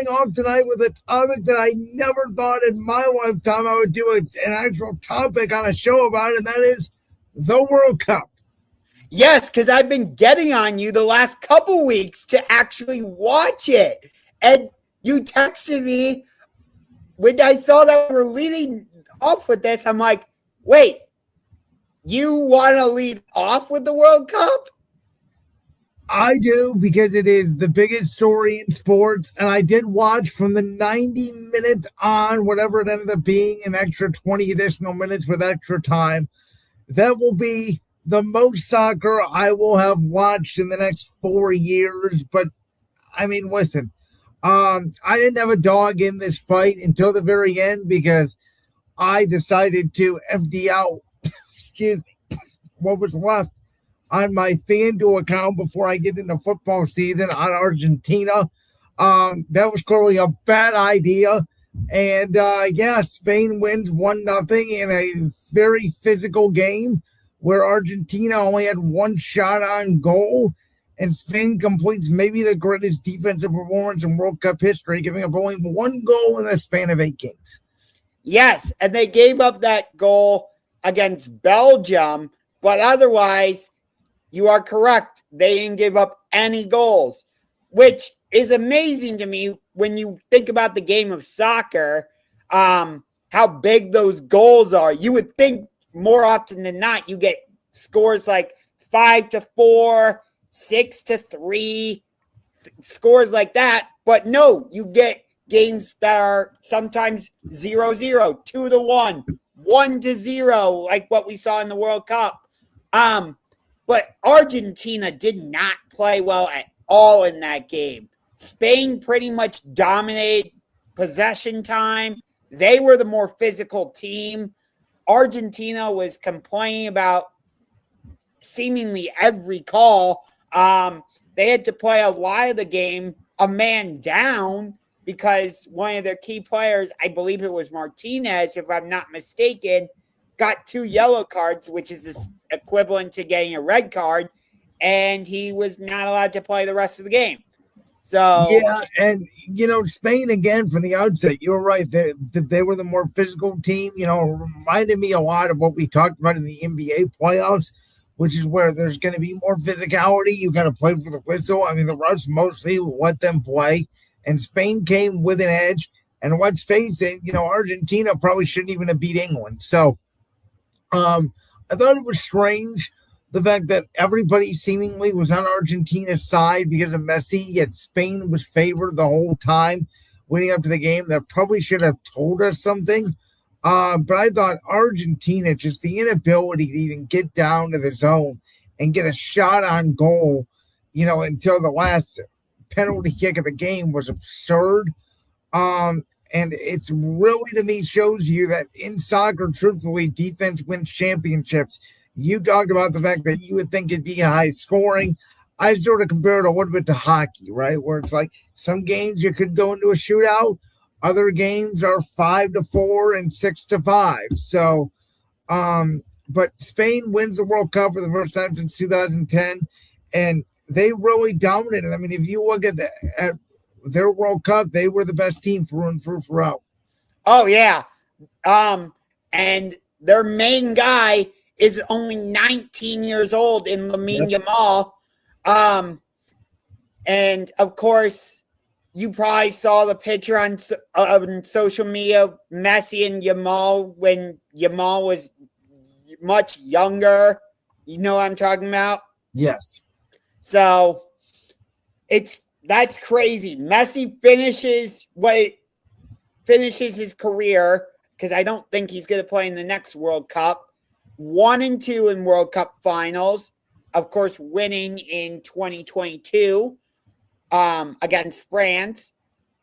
starting off tonight with a topic that I never thought in my lifetime I would do an actual topic on a show about, and that is the World Cup. Yes, because I've been getting on you the last couple weeks to actually watch it. And you texted me when I saw that we were leading off with this. I'm like, wait, you want to lead off with the World Cup? I do, because it is the biggest story in sports, and I did watch from the 90 minutes on, whatever it ended up being, an extra 20 additional minutes with extra time. That will be the most soccer I will have watched in the next 4 years. But, I mean, listen, I didn't have a dog in this fight until the very end, because I decided to empty out, what was left on my FanDuel account before I get into football season on Argentina. That was clearly a bad idea. And Spain wins 1-0 in a very physical game where Argentina only had one shot on goal, and Spain completes maybe the greatest defensive performance in World Cup history, giving up only one goal in the span of 8 games. Yes, and they gave up that goal against Belgium, but otherwise, you are correct. They didn't give up any goals, which is amazing to me when you think about the game of soccer, how big those goals are. You would think more often than not, you get scores like 5-4, 6-3, scores like that. But no, you get games that are sometimes 0-0, 2-1, 1-0, like what we saw in the World Cup. But Argentina did not play well at all in that game. Spain pretty much dominated possession time. They were the more physical team. Argentina was complaining about seemingly every call. They had to play a lot of the game a man down because one of their key players, I believe it was Martinez, if I'm not mistaken, got 2 yellow cards, which is equivalent to getting a red card, and he was not allowed to play the rest of the game. So yeah, and Spain again from the outset, you were right. They were the more physical team. Reminded me a lot of what we talked about in the NBA playoffs, which is where there's going to be more physicality. You got to play for the whistle. I mean, the refs mostly let them play, and Spain came with an edge. And let's face it, Argentina probably shouldn't even have beat England. So, I thought it was strange, the fact that everybody seemingly was on Argentina's side because of Messi, yet Spain was favored the whole time leading up to the game. That probably should have told us something. But I thought Argentina, just the inability to even get down to the zone and get a shot on goal, until the last penalty kick of the game was absurd. And it's really, to me, shows you that in soccer, truthfully, defense wins championships. You talked about the fact that you would think it'd be high scoring. I sort of compare it a little bit to hockey, right? Where it's like some games you could go into a shootout. Other games are 5-4 and 6-5. So, but Spain wins the World Cup for the first time since 2010. And they really dominated. I mean, if you look at their World Cup, they were the best team throughout. Oh, yeah. And their main guy is only 19 years old in Lamine Yamal. And, of course, you probably saw the picture on social media, Messi and Yamal, when Yamal was much younger. You know what I'm talking about? Yes. So, that's crazy. Messi finishes his career, because I don't think he's going to play in the next World Cup. 1-2 in World Cup finals. Of course, winning in 2022 against France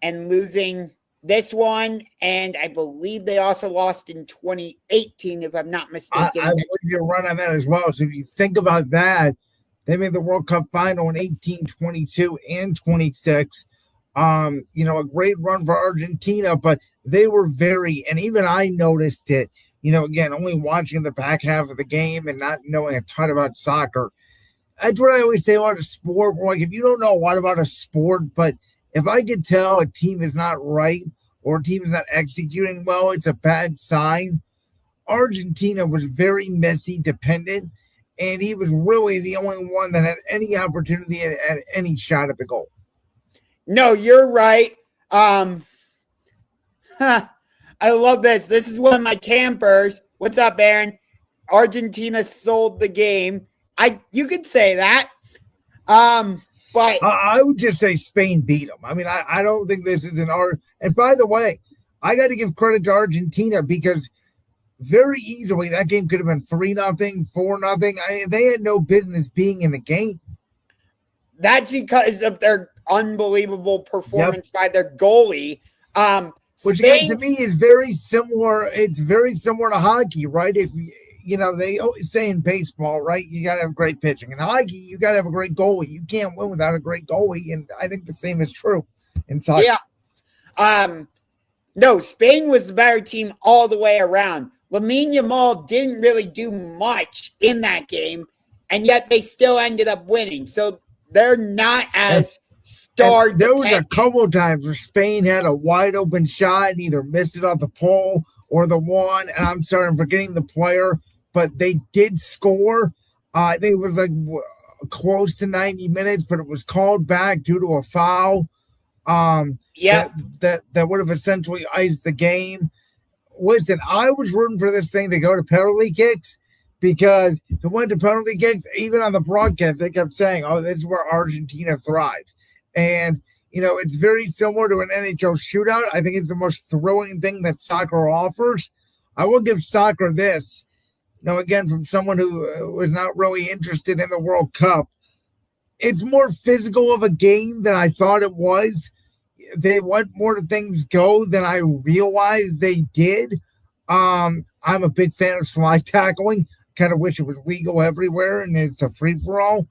and losing this one. And I believe they also lost in 2018, if I'm not mistaken. I believe you're right on that as well. So if you think about that, they made the World Cup final in 18, 22, and 26. A great run for Argentina, but they were and even I noticed it, again, only watching the back half of the game and not knowing a ton about soccer. That's what I always say about a sport. Like, if you don't know a lot about a sport, but if I could tell a team is not right or a team is not executing well, it's a bad sign. Argentina was very Messi dependent, and he was really the only one that had any opportunity at any shot at the goal. No, you're right. I love this. This is one of my campers. What's up, Aaron? Argentina sold the game. You could say that. But I would just say Spain beat them. I mean, I don't think this is an art. And by the way, I got to give credit to Argentina because very easily that game could have been 3-0, 4-0. They had no business being in the game. That's because of their unbelievable performance by their goalie. Which again, to me is very similar. It's very similar to hockey, right? If they always say in baseball, right? You got to have great pitching. In hockey, you got to have a great goalie. You can't win without a great goalie, and I think the same is true in soccer. Yeah. No, Spain was the better team all the way around. Lamine Yamal didn't really do much in that game, and yet they still ended up winning. So they're not as star. There was a couple of times where Spain had a wide open shot and either missed it off the pole or the one. And I'm sorry, I'm forgetting the player, but they did score. I think it was like close to 90 minutes, but it was called back due to a foul. That would have essentially iced the game. Listen, I was rooting for this thing to go to penalty kicks because if it went to penalty kicks, even on the broadcast, they kept saying, "Oh, this is where Argentina thrives." And it's very similar to an NHL shootout. I think it's the most thrilling thing that soccer offers. I will give soccer this. Again, from someone who was not really interested in the World Cup, it's more physical of a game than I thought it was. They let more of things go than I realized they did. I'm a big fan of slide tackling. Kind of wish it was legal everywhere and it's a free-for-all.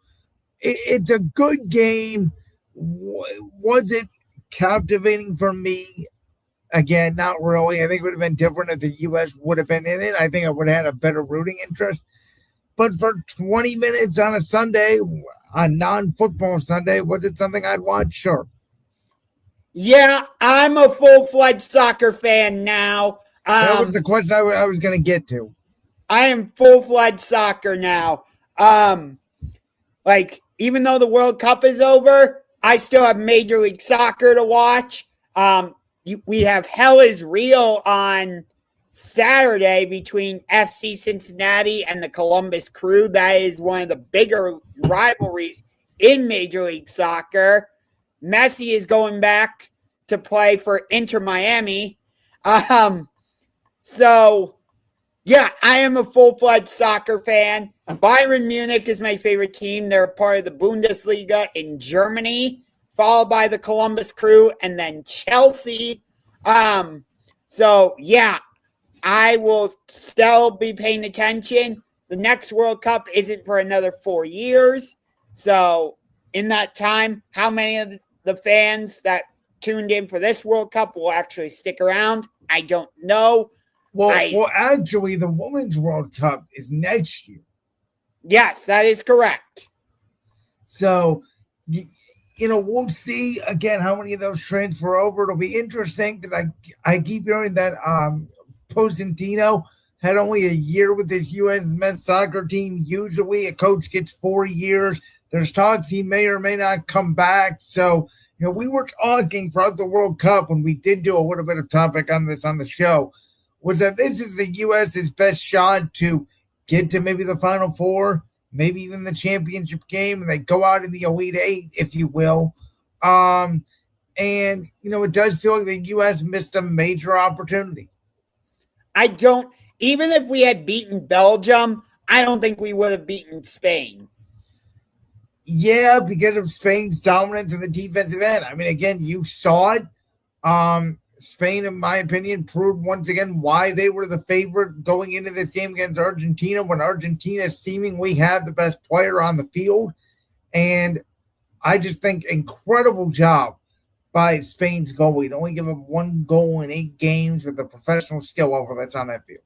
It's a good game. Was it captivating for me? Again, not really. I think it would have been different if the U.S. would have been in it. I think I would have had a better rooting interest. But for 20 minutes on a Sunday, a non-football Sunday, was it something I'd watch? Sure. Yeah, I'm a full-fledged soccer fan now. That was the question I was going to get to. I am full-fledged soccer now. Even though the World Cup is over, I still have Major League Soccer to watch. We have Hell is Real on Saturday between FC Cincinnati and the Columbus Crew. That is one of the bigger rivalries in Major League Soccer. Messi is going back to play for Inter Miami. So, yeah, I am a full-fledged soccer fan. Bayern Munich is my favorite team. They're a part of the Bundesliga in Germany, followed by the Columbus Crew, and then Chelsea. So, yeah, I will still be paying attention. The next World Cup isn't for another 4 years. So, in that time, how many of the fans that tuned in for this World Cup will actually stick around? I don't know. Well, actually, the Women's World Cup is next year. Yes, that is correct. So, we'll see again how many of those transfer over. It'll be interesting because I keep hearing that Posentino had only a year with this U.S. men's soccer team. Usually, a coach gets 4 years. There's talks he may or may not come back. So, we were talking throughout the World Cup when we did do a little bit of topic on this on the show, was that this is the U.S.'s best shot to get to maybe the Final Four, maybe even the championship game, and they go out in the Elite Eight, if you will. And, it does feel like the U.S. missed a major opportunity. Even if we had beaten Belgium, I don't think we would have beaten Spain. Yeah, because of Spain's dominance in the defensive end. I mean, again, you saw it. Spain, in my opinion, proved once again why they were the favorite going into this game against Argentina when Argentina seemingly had the best player on the field. And I just think incredible job by Spain's goalie to only give up 1 goal in 8 games with the professional skill level that's on that field.